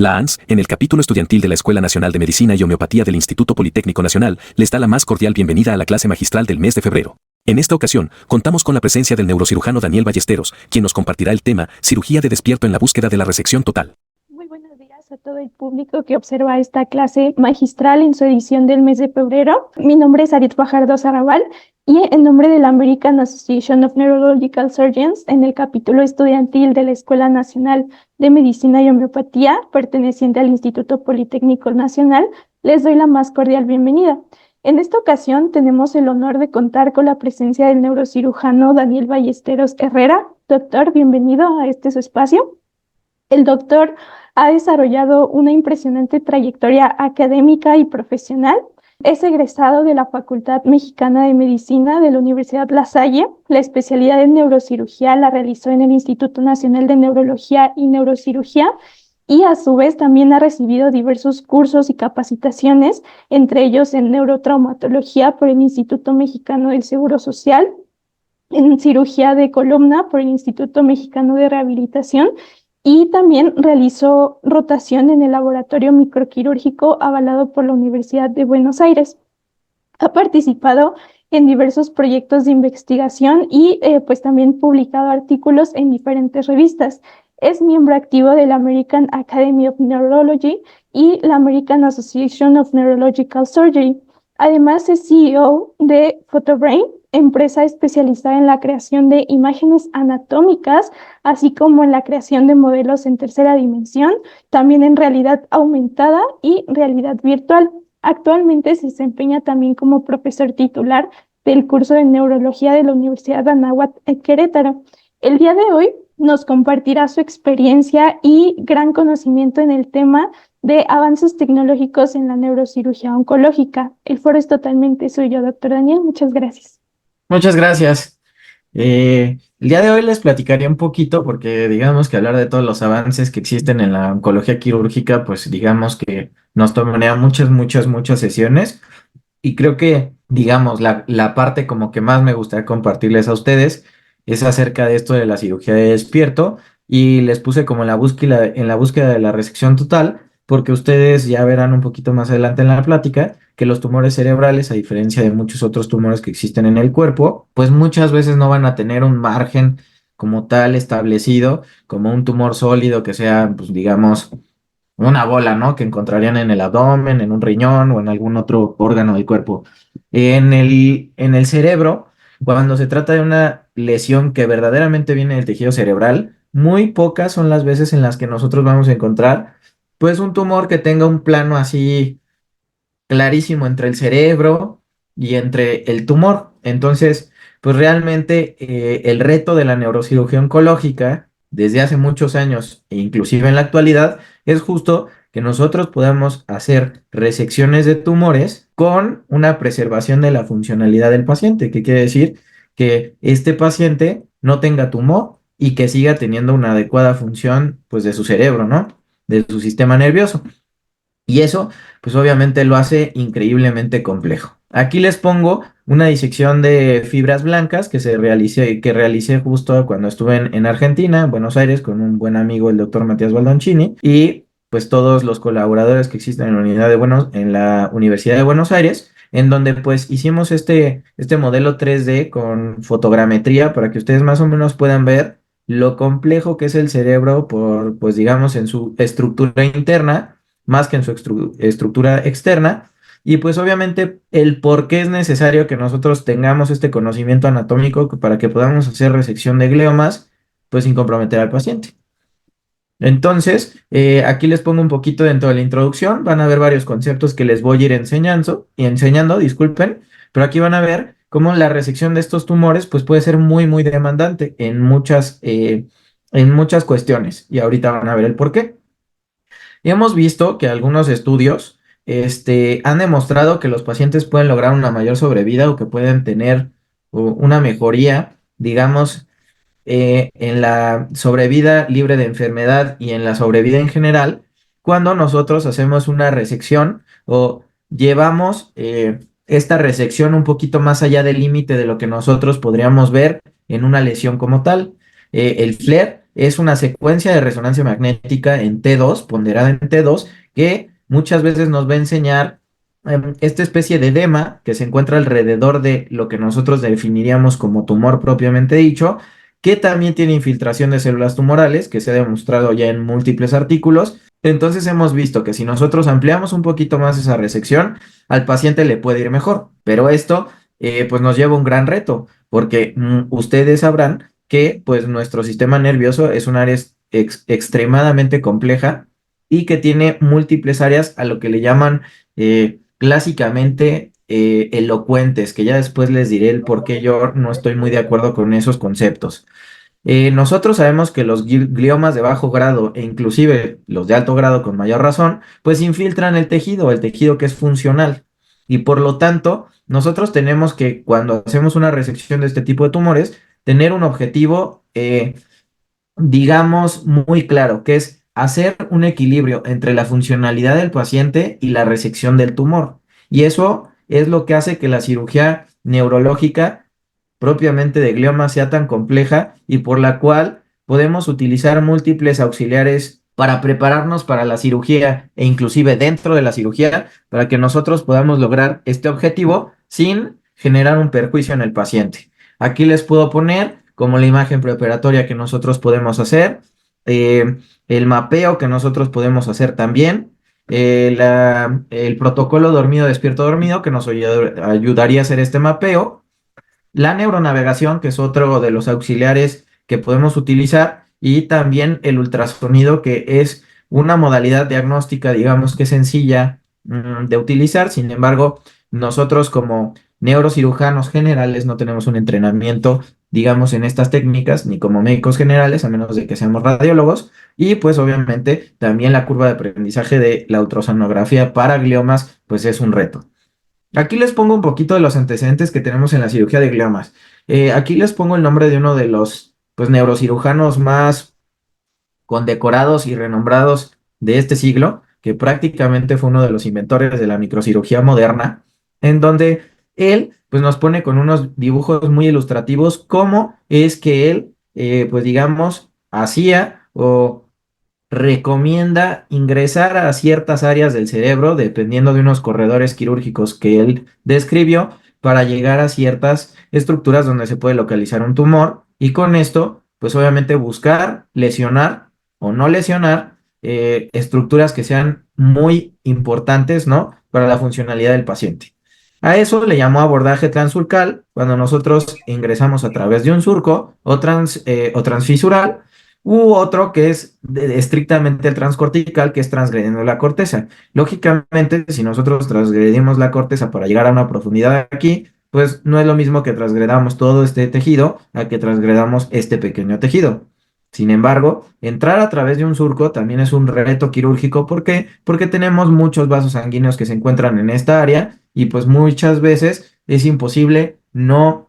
La ANS, en el capítulo estudiantil de la Escuela Nacional de Medicina y Homeopatía del Instituto Politécnico Nacional, les da la más cordial bienvenida a la clase magistral del mes de febrero. En esta ocasión, contamos con la presencia del neurocirujano Daniel Ballesteros, quien nos compartirá el tema Cirugía de despierto en la búsqueda de la resección total. Muy buenos días a todo el público que observa esta clase magistral en su edición del mes de febrero. Mi nombre es Arit Fajardo Sarabal y en nombre de la American Association of Neurological Surgeons, en el capítulo estudiantil de la Escuela Nacional de Medicina y Homeopatía, perteneciente al Instituto Politécnico Nacional, les doy la más cordial bienvenida. En esta ocasión tenemos el honor de contar con la presencia del neurocirujano Daniel Ballesteros Herrera. Doctor, bienvenido a este su espacio. El doctor ha desarrollado una impresionante trayectoria académica y profesional. Es egresado de la Facultad Mexicana de Medicina de la Universidad La Salle. La especialidad en neurocirugía la realizó en el Instituto Nacional de Neurología y Neurocirugía y a su vez también ha recibido diversos cursos y capacitaciones, entre ellos en neurotraumatología por el Instituto Mexicano del Seguro Social, en cirugía de columna por el Instituto Mexicano de Rehabilitación, y también realizó rotación en el laboratorio microquirúrgico avalado por la Universidad de Buenos Aires. Ha participado en diversos proyectos de investigación y pues también publicado artículos en diferentes revistas. Es miembro activo de la American Academy of Neurology y la American Association of Neurological Surgery. Además es CEO de Photobrain, empresa especializada en la creación de imágenes anatómicas, así como en la creación de modelos en tercera dimensión, también en realidad aumentada y realidad virtual. Actualmente se desempeña también como profesor titular del curso de neurología de la Universidad de Anáhuac en Querétaro. El día de hoy nos compartirá su experiencia y gran conocimiento en el tema de avances tecnológicos en la neurocirugía oncológica. El foro es totalmente suyo, doctor Daniel. Muchas gracias. Muchas gracias. El día de hoy les platicaría un poquito porque digamos que hablar de todos los avances que existen en la oncología quirúrgica, pues digamos que nos tomaría muchas sesiones y creo que, digamos, la parte como que más me gustaría compartirles a ustedes es acerca de esto de la cirugía de despierto y les puse como en la búsqueda de la resección total porque ustedes ya verán un poquito más adelante en la plática que los tumores cerebrales, a diferencia de muchos otros tumores que existen en el cuerpo, pues muchas veces no van a tener un margen como tal establecido, como un tumor sólido que sea, pues digamos, una bola, ¿no? Que encontrarían en el abdomen, en un riñón o en algún otro órgano del cuerpo. En el cerebro, cuando se trata de una lesión que verdaderamente viene del tejido cerebral, muy pocas son las veces en las que nosotros vamos a encontrar, pues, un tumor que tenga un plano así clarísimo entre el cerebro y entre el tumor. Entonces, pues realmente el reto de la neurocirugía oncológica desde hace muchos años e inclusive en la actualidad es justo que nosotros podamos hacer resecciones de tumores con una preservación de la funcionalidad del paciente, que quiere decir que este paciente no tenga tumor y que siga teniendo una adecuada función pues de su cerebro, ¿no? De su sistema nervioso. Y eso, pues obviamente lo hace increíblemente complejo. Aquí les pongo una disección de fibras blancas que realicé justo cuando estuve en Argentina, en Buenos Aires, con un buen amigo, el doctor Matías Baldoncini, y pues todos los colaboradores que existen en la Universidad de Buenos Aires, en donde pues hicimos este modelo 3D con fotogrametría para que ustedes más o menos puedan ver lo complejo que es el cerebro por, pues digamos, en su estructura interna más que en su estructura externa. Y pues obviamente el por qué es necesario que nosotros tengamos este conocimiento anatómico para que podamos hacer resección de gliomas, pues sin comprometer al paciente. Entonces, aquí les pongo un poquito dentro de la introducción, van a ver varios conceptos que les voy a ir enseñando, disculpen, pero aquí van a ver cómo la resección de estos tumores pues puede ser muy demandante en muchas cuestiones y ahorita van a ver el por qué. Y hemos visto que algunos estudios han demostrado que los pacientes pueden lograr una mayor sobrevida o que pueden tener una mejoría, digamos, en la sobrevida libre de enfermedad y en la sobrevida en general, cuando nosotros hacemos una resección o llevamos esta resección un poquito más allá del límite de lo que nosotros podríamos ver en una lesión como tal. El FLAIR es una secuencia de resonancia magnética en T2, ponderada en T2, que muchas veces nos va a enseñar esta especie de edema que se encuentra alrededor de lo que nosotros definiríamos como tumor propiamente dicho, que también tiene infiltración de células tumorales, que se ha demostrado ya en múltiples artículos. Entonces hemos visto que si nosotros ampliamos un poquito más esa resección, al paciente le puede ir mejor, pero esto pues nos lleva a un gran reto, porque ustedes sabrán que pues nuestro sistema nervioso es un área extremadamente compleja y que tiene múltiples áreas a lo que le llaman clásicamente elocuentes, que ya después les diré el por qué yo no estoy muy de acuerdo con esos conceptos. Nosotros sabemos que los gliomas de bajo grado e inclusive los de alto grado con mayor razón, pues infiltran el tejido que es funcional. Y por lo tanto, nosotros tenemos que cuando hacemos una resección de este tipo de tumores, tener un objetivo, digamos, muy claro, que es hacer un equilibrio entre la funcionalidad del paciente y la resección del tumor. Y eso es lo que hace que la cirugía neurológica propiamente de glioma sea tan compleja y por la cual podemos utilizar múltiples auxiliares para prepararnos para la cirugía e inclusive dentro de la cirugía para que nosotros podamos lograr este objetivo sin generar un perjuicio en el paciente. Aquí les puedo poner como la imagen preoperatoria que nosotros podemos hacer, el mapeo que nosotros podemos hacer también, el protocolo dormido, despierto, dormido que nos ayudaría a hacer este mapeo, la neuronavegación, que es otro de los auxiliares que podemos utilizar, y también el ultrasonido, que es una modalidad diagnóstica, digamos que sencilla de utilizar. Sin embargo, nosotros como neurocirujanos generales no tenemos un entrenamiento, digamos, en estas técnicas, ni como médicos generales, a menos de que seamos radiólogos. Y pues obviamente también la curva de aprendizaje de la ultrasonografía para gliomas, pues es un reto. Aquí les pongo un poquito de los antecedentes que tenemos en la cirugía de gliomas. Aquí les pongo el nombre de uno de los pues, neurocirujanos más condecorados y renombrados de este siglo, que prácticamente fue uno de los inventores de la microcirugía moderna, en donde él pues, nos pone con unos dibujos muy ilustrativos cómo es que él, pues digamos, hacía o recomienda ingresar a ciertas áreas del cerebro, dependiendo de unos corredores quirúrgicos que él describió, para llegar a ciertas estructuras donde se puede localizar un tumor y con esto, pues obviamente buscar lesionar o no lesionar estructuras que sean muy importantes, ¿no? Para la funcionalidad del paciente. A eso le llamó abordaje transurcal, cuando nosotros ingresamos a través de un surco o transfisural, u otro que es estrictamente el transcortical, que es transgrediendo la corteza. Lógicamente, si nosotros transgredimos la corteza para llegar a una profundidad aquí, pues no es lo mismo que transgredamos todo este tejido a que transgredamos este pequeño tejido. Sin embargo, entrar a través de un surco también es un reto quirúrgico. ¿Por qué? Porque tenemos muchos vasos sanguíneos que se encuentran en esta área y pues muchas veces es imposible no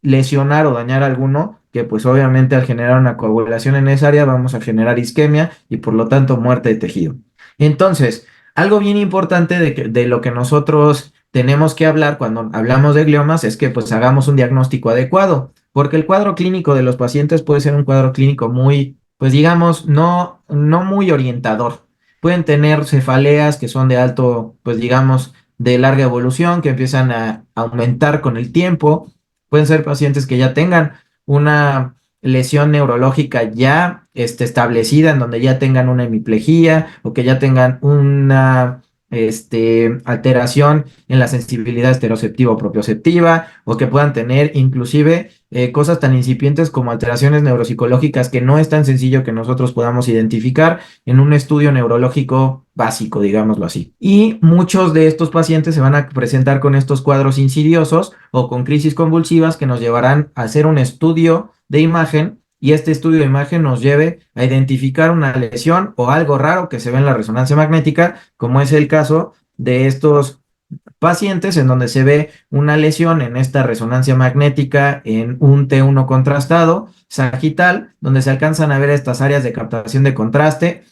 lesionar o dañar alguno, que pues obviamente al generar una coagulación en esa área vamos a generar isquemia y por lo tanto muerte de tejido. Entonces, algo bien importante de lo que nosotros tenemos que hablar cuando hablamos de gliomas es que pues hagamos un diagnóstico adecuado, porque el cuadro clínico de los pacientes puede ser un cuadro clínico muy, pues digamos, no muy orientador. Pueden tener cefaleas que son de alto, pues digamos, de larga evolución, que empiezan a aumentar con el tiempo. Pueden ser pacientes que ya tengan una lesión neurológica ya establecida, en donde ya tengan una hemiplegia o que ya tengan una alteración en la sensibilidad esteroceptiva o propioceptiva, o que puedan tener inclusive cosas tan incipientes como alteraciones neuropsicológicas que no es tan sencillo que nosotros podamos identificar en un estudio neurológico básico, digámoslo así. Y muchos de estos pacientes se van a presentar con estos cuadros insidiosos o con crisis convulsivas que nos llevarán a hacer un estudio de imagen, y este estudio de imagen nos lleve a identificar una lesión o algo raro que se ve en la resonancia magnética, como es el caso de estos pacientes en donde se ve una lesión en esta resonancia magnética en un T1 contrastado sagital, donde se alcanzan a ver estas áreas de captación de contraste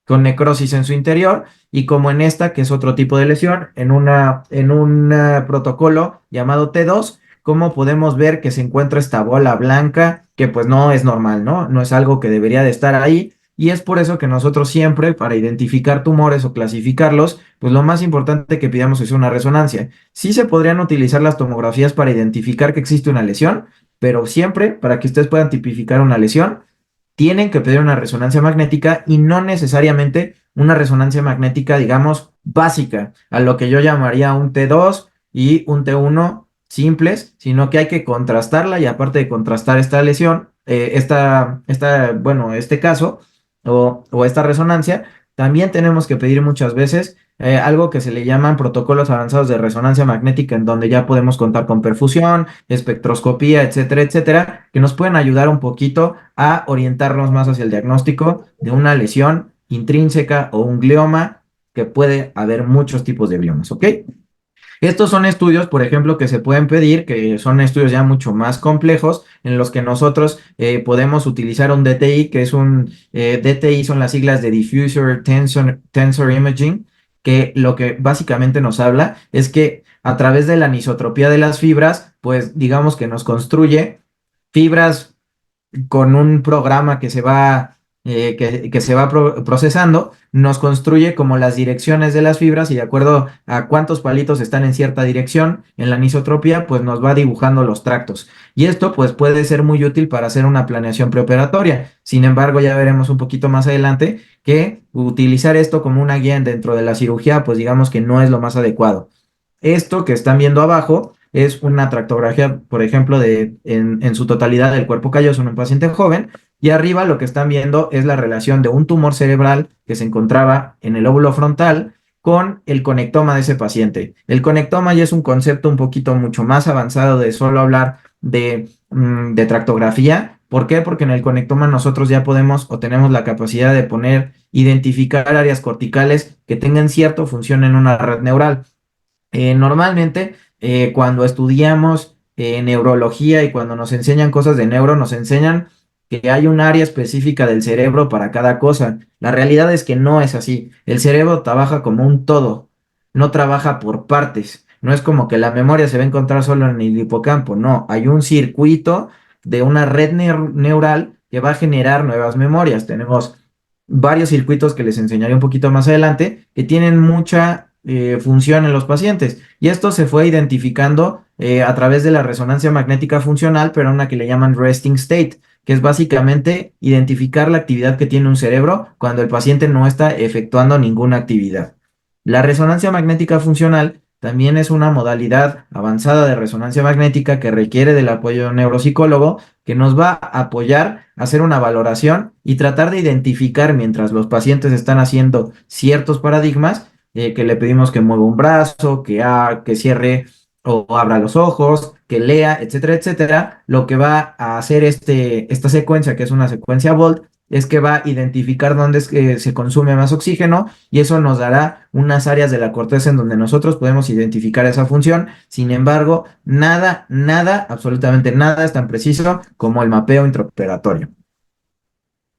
con necrosis en su interior, y como en esta, que es otro tipo de lesión, en un protocolo llamado T2, cómo podemos ver que se encuentra esta bola blanca, que pues no es normal, ¿no? No es algo que debería de estar ahí. Y es por eso que nosotros siempre, para identificar tumores o clasificarlos, pues lo más importante que pidamos es una resonancia. Sí se podrían utilizar las tomografías para identificar que existe una lesión, pero siempre, para que ustedes puedan tipificar una lesión, tienen que pedir una resonancia magnética y no necesariamente una resonancia magnética, digamos, básica, a lo que yo llamaría un T2 y un T1 simples, sino que hay que contrastarla y aparte de contrastar esta lesión, bueno, este caso o esta resonancia, también tenemos que pedir muchas veces algo que se le llaman protocolos avanzados de resonancia magnética, en donde ya podemos contar con perfusión, espectroscopía, etcétera, etcétera, que nos pueden ayudar un poquito a orientarnos más hacia el diagnóstico de una lesión intrínseca o un glioma, que puede haber muchos tipos de gliomas, ¿ok? Estos son estudios, por ejemplo, que se pueden pedir, que son estudios ya mucho más complejos, en los que nosotros podemos utilizar un DTI, que es DTI son las siglas de Diffuser Tensor Imaging, que lo que básicamente nos habla es que a través de la anisotropía de las fibras, pues digamos que nos construye fibras con un programa que se va procesando, nos construye como las direcciones de las fibras y de acuerdo a cuántos palitos están en cierta dirección en la anisotropía, pues nos va dibujando los tractos. Y esto pues puede ser muy útil para hacer una planeación preoperatoria. Sin embargo, ya veremos un poquito más adelante que utilizar esto como una guía dentro de la cirugía, pues digamos que no es lo más adecuado. Esto que están viendo abajo es una tractografía, por ejemplo, en su totalidad del cuerpo calloso en un paciente joven. Y arriba lo que están viendo es la relación de un tumor cerebral que se encontraba en el lóbulo frontal con el conectoma de ese paciente. El conectoma ya es un concepto un poquito mucho más avanzado de solo hablar de tractografía. ¿Por qué? Porque en el conectoma nosotros ya podemos o tenemos la capacidad de identificar áreas corticales que tengan cierta función en una red neural. Normalmente, cuando estudiamos neurología y cuando nos enseñan cosas de neuro, nos enseñan que hay un área específica del cerebro para cada cosa. La realidad es que no es así. El cerebro trabaja como un todo, no trabaja por partes. No es como que la memoria se va a encontrar solo en el hipocampo, no. Hay un circuito de una red neural que va a generar nuevas memorias. Tenemos varios circuitos que les enseñaré un poquito más adelante que tienen mucha función en los pacientes. Y esto se fue identificando a través de la resonancia magnética funcional, pero una que le llaman resting state, que es básicamente identificar la actividad que tiene un cerebro cuando el paciente no está efectuando ninguna actividad. La resonancia magnética funcional también es una modalidad avanzada de resonancia magnética que requiere del apoyo de un neuropsicólogo que nos va a apoyar a hacer una valoración y tratar de identificar mientras los pacientes están haciendo ciertos paradigmas, que le pedimos que mueva un brazo, que cierre o abra los ojos, que lea, etcétera, etcétera. Lo que va a hacer esta secuencia, que es una secuencia Volt, es que va a identificar dónde es que se consume más oxígeno y eso nos dará unas áreas de la corteza en donde nosotros podemos identificar esa función. Sin embargo, nada, nada, absolutamente nada es tan preciso como el mapeo intraoperatorio.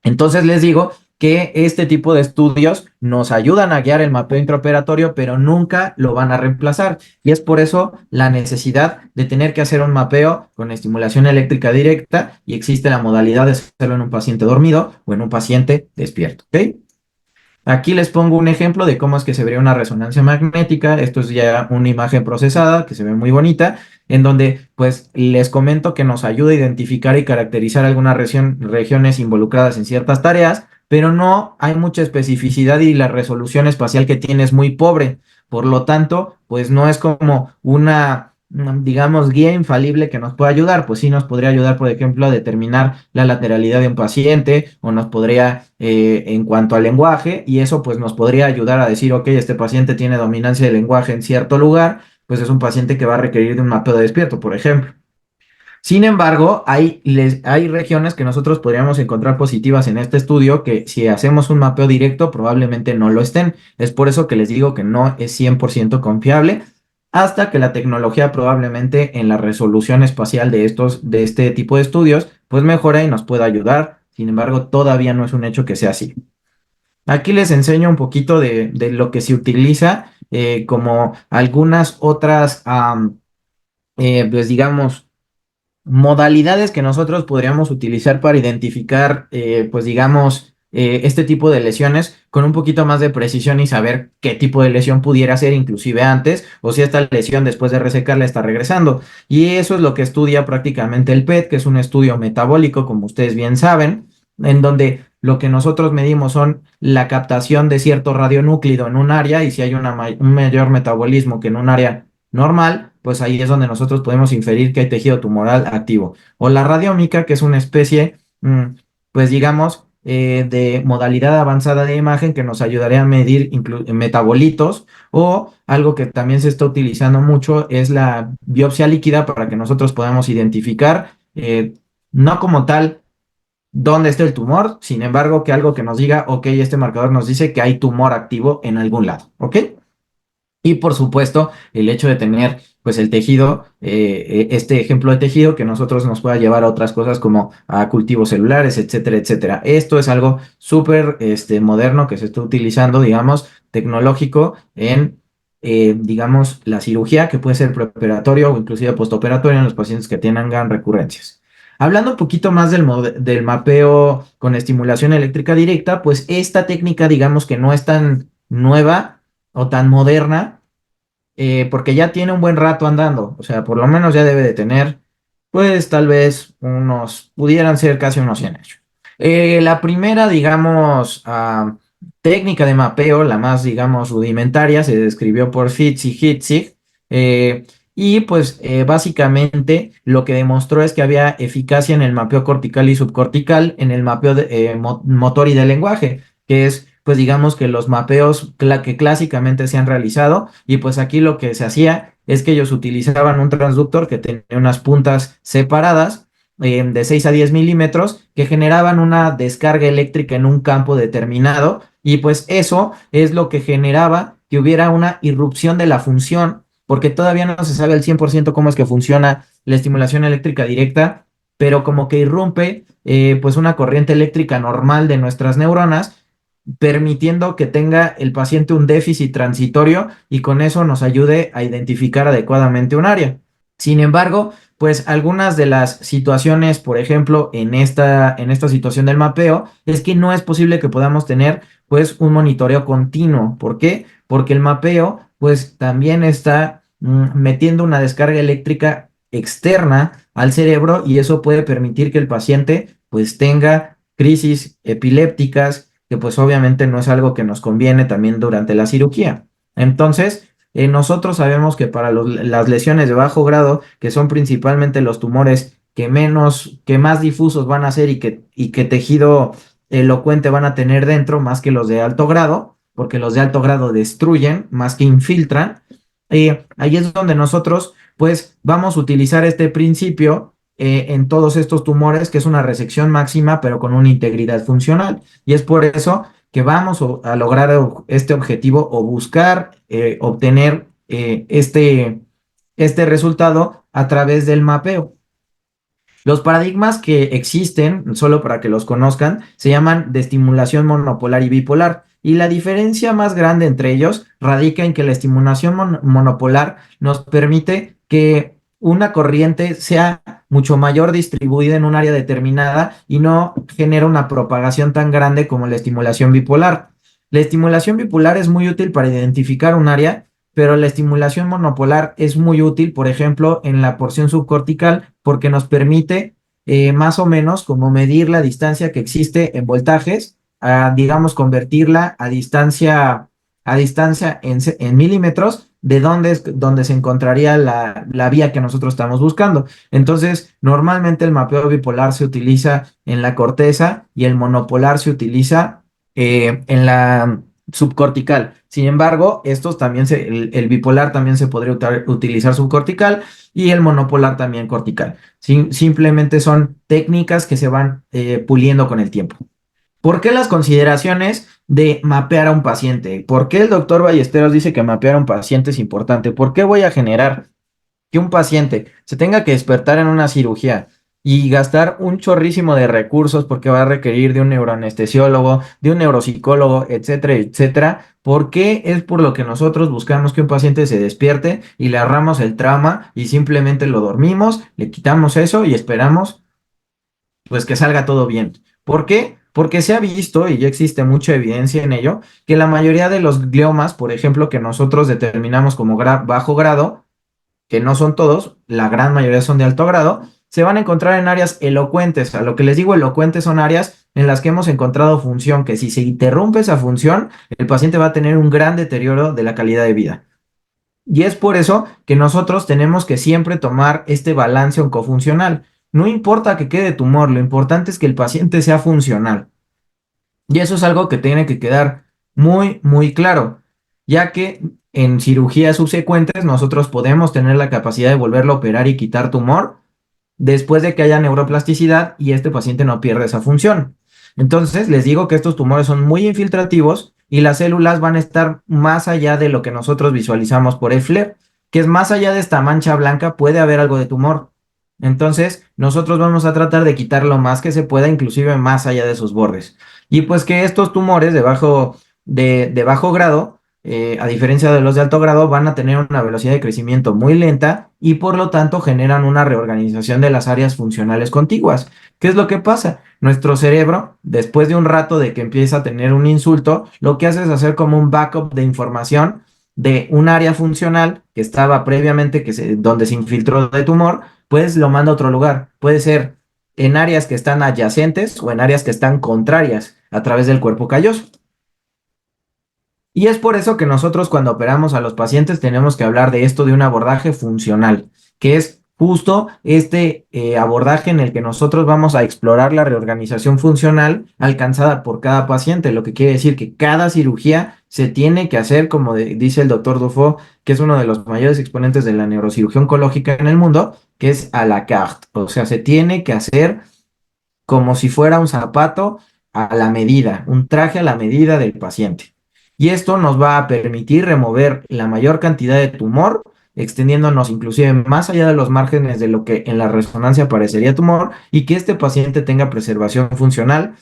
Entonces les digo que este tipo de estudios nos ayudan a guiar el mapeo intraoperatorio, pero nunca lo van a reemplazar. Y es por eso la necesidad de tener que hacer un mapeo con estimulación eléctrica directa y existe la modalidad de hacerlo en un paciente dormido o en un paciente despierto, ¿ok? Aquí les pongo un ejemplo de cómo es que se vería una resonancia magnética. Esto es ya una imagen procesada que se ve muy bonita, en donde pues les comento que nos ayuda a identificar y caracterizar algunas regiones involucradas en ciertas tareas, pero no hay mucha especificidad y la resolución espacial que tiene es muy pobre. Por lo tanto, pues no es como digamos, guía infalible que nos pueda ayudar, pues sí nos podría ayudar, por ejemplo, a determinar la lateralidad de un paciente o nos podría, en cuanto al lenguaje, y eso pues nos podría ayudar a decir, ok, este paciente tiene dominancia de lenguaje en cierto lugar, pues es un paciente que va a requerir de un mapeo de despierto, por ejemplo. Sin embargo, hay regiones que nosotros podríamos encontrar positivas en este estudio que si hacemos un mapeo directo probablemente no lo estén. Es por eso que les digo que no es 100% confiable hasta que la tecnología probablemente en la resolución espacial de este tipo de estudios pues mejore y nos pueda ayudar. Sin embargo, todavía no es un hecho que sea así. Aquí les enseño un poquito de lo que se utiliza como algunas otras pues digamos, modalidades que nosotros podríamos utilizar para identificar, pues digamos, este tipo de lesiones con un poquito más de precisión y saber qué tipo de lesión pudiera ser inclusive antes o si esta lesión después de resecarla está regresando. Y eso es lo que estudia prácticamente el PET, que es un estudio metabólico, como ustedes bien saben, en donde lo que nosotros medimos son la captación de cierto radionúclido en un área y si hay un mayor metabolismo que en un área normal, pues ahí es donde nosotros podemos inferir que hay tejido tumoral activo. O la radiómica, que es una especie, pues digamos, de modalidad avanzada de imagen que nos ayudaría a medir metabolitos, o algo que también se está utilizando mucho es la biopsia líquida para que nosotros podamos identificar, no como tal dónde está el tumor, sin embargo, que algo que nos diga, ok, este marcador nos dice que hay tumor activo en algún lado, ¿ok? Y por supuesto, el hecho de tener pues el tejido, este ejemplo de tejido que nosotros nos pueda llevar a otras cosas como a cultivos celulares, etcétera, etcétera. Esto es algo súper moderno que se está utilizando, digamos, tecnológico en, digamos, la cirugía que puede ser preoperatorio o inclusive postoperatorio en los pacientes que tengan recurrencias. Hablando un poquito más del mapeo con estimulación eléctrica directa, pues esta técnica, digamos que no es tan nueva o tan moderna, porque ya tiene un buen rato andando, o sea, por lo menos ya debe de tener, pues tal vez pudieran ser casi unos 100 años. La primera, digamos, técnica de mapeo, la más, digamos, rudimentaria, se describió por Fitz y Hitzig, y pues básicamente lo que demostró es que había eficacia en el mapeo cortical y subcortical, en el mapeo motor y de lenguaje, que es pues digamos que los mapeos que clásicamente se han realizado y pues aquí lo que se hacía es que ellos utilizaban un transductor que tenía unas puntas separadas de 6 a 10 milímetros que generaban una descarga eléctrica en un campo determinado y pues eso es lo que generaba que hubiera una irrupción de la función porque todavía no se sabe al 100% cómo es que funciona la estimulación eléctrica directa, pero como que irrumpe pues una corriente eléctrica normal de nuestras neuronas permitiendo que tenga el paciente un déficit transitorio y con eso nos ayude a identificar adecuadamente un área. Sin embargo, pues algunas de las situaciones, por ejemplo, en esta situación del mapeo, es que no es posible que podamos tener pues un monitoreo continuo. ¿Por qué? Porque el mapeo pues también está metiendo una descarga eléctrica externa al cerebro y eso puede permitir que el paciente pues tenga crisis epilépticas, que pues obviamente no es algo que nos conviene también durante la cirugía. Entonces, nosotros sabemos que para las lesiones de bajo grado, que son principalmente los tumores que más difusos van a ser y que tejido elocuente van a tener dentro, más que los de alto grado, porque los de alto grado destruyen más que infiltran, ahí es donde nosotros pues vamos a utilizar este principio en todos estos tumores, que es una resección máxima, pero con una integridad funcional. Y es por eso que vamos a lograr este objetivo o buscar obtener este resultado a través del mapeo. Los paradigmas que existen, solo para que los conozcan, se llaman de estimulación monopolar y bipolar. Y la diferencia más grande entre ellos radica en que la estimulación monopolar nos permite que una corriente sea mucho mayor distribuida en un área determinada y no genera una propagación tan grande como la estimulación bipolar. La estimulación bipolar es muy útil para identificar un área, pero la estimulación monopolar es muy útil, por ejemplo, en la porción subcortical, porque nos permite más o menos como medir la distancia que existe en voltajes, digamos, convertirla a distancia en milímetros de donde se encontraría la vía que nosotros estamos buscando. Entonces, normalmente el mapeo bipolar se utiliza en la corteza y el monopolar se utiliza en la subcortical. Sin embargo, el bipolar también se podría utilizar subcortical y el monopolar también cortical. Simplemente son técnicas que se van puliendo con el tiempo. ¿Por qué las consideraciones de mapear a un paciente? ¿Por qué el doctor Ballesteros dice que mapear a un paciente es importante? ¿Por qué voy a generar que un paciente se tenga que despertar en una cirugía y gastar un chorrísimo de recursos porque va a requerir de un neuroanestesiólogo, de un neuropsicólogo, etcétera, etcétera. Porque es por lo que nosotros buscamos que un paciente se despierte y le ahorramos el trauma y simplemente lo dormimos, le quitamos eso y esperamos pues que salga todo bien. ¿Por qué? Porque se ha visto, y ya existe mucha evidencia en ello, que la mayoría de los gliomas, por ejemplo, que nosotros determinamos como bajo grado, que no son todos, la gran mayoría son de alto grado, se van a encontrar en áreas elocuentes. A lo que les digo elocuentes son áreas en las que hemos encontrado función, que si se interrumpe esa función, el paciente va a tener un gran deterioro de la calidad de vida. Y es por eso que nosotros tenemos que siempre tomar este balance oncofuncional. No importa que quede tumor, lo importante es que el paciente sea funcional. Y eso es algo que tiene que quedar muy, muy claro, ya que en cirugías subsecuentes nosotros podemos tener la capacidad de volverlo a operar y quitar tumor después de que haya neuroplasticidad y este paciente no pierde esa función. Entonces, les digo que estos tumores son muy infiltrativos y las células van a estar más allá de lo que nosotros visualizamos por el FLER, que es más allá de esta mancha blanca, puede haber algo de tumor. Entonces, nosotros vamos a tratar de quitar lo más que se pueda, inclusive más allá de sus bordes. Y pues que estos tumores de bajo grado, a diferencia de los de alto grado, van a tener una velocidad de crecimiento muy lenta y por lo tanto generan una reorganización de las áreas funcionales contiguas. ¿Qué es lo que pasa? Nuestro cerebro, después de un rato de que empieza a tener un insulto, lo que hace es hacer como un backup de información de un área funcional que estaba previamente, donde se infiltró de tumor, pues lo manda a otro lugar. Puede ser en áreas que están adyacentes o en áreas que están contrarias a través del cuerpo calloso. Y es por eso que nosotros cuando operamos a los pacientes tenemos que hablar de esto de un abordaje funcional, que es justo este abordaje en el que nosotros vamos a explorar la reorganización funcional alcanzada por cada paciente, lo que quiere decir que cada cirugía se tiene que hacer, como dice el doctor Dufault, que es uno de los mayores exponentes de la neurocirugía oncológica en el mundo, que es a la carte, o sea, se tiene que hacer como si fuera un zapato a la medida, un traje a la medida del paciente. Y esto nos va a permitir remover la mayor cantidad de tumor, extendiéndonos inclusive más allá de los márgenes de lo que en la resonancia parecería tumor y que este paciente tenga preservación funcional.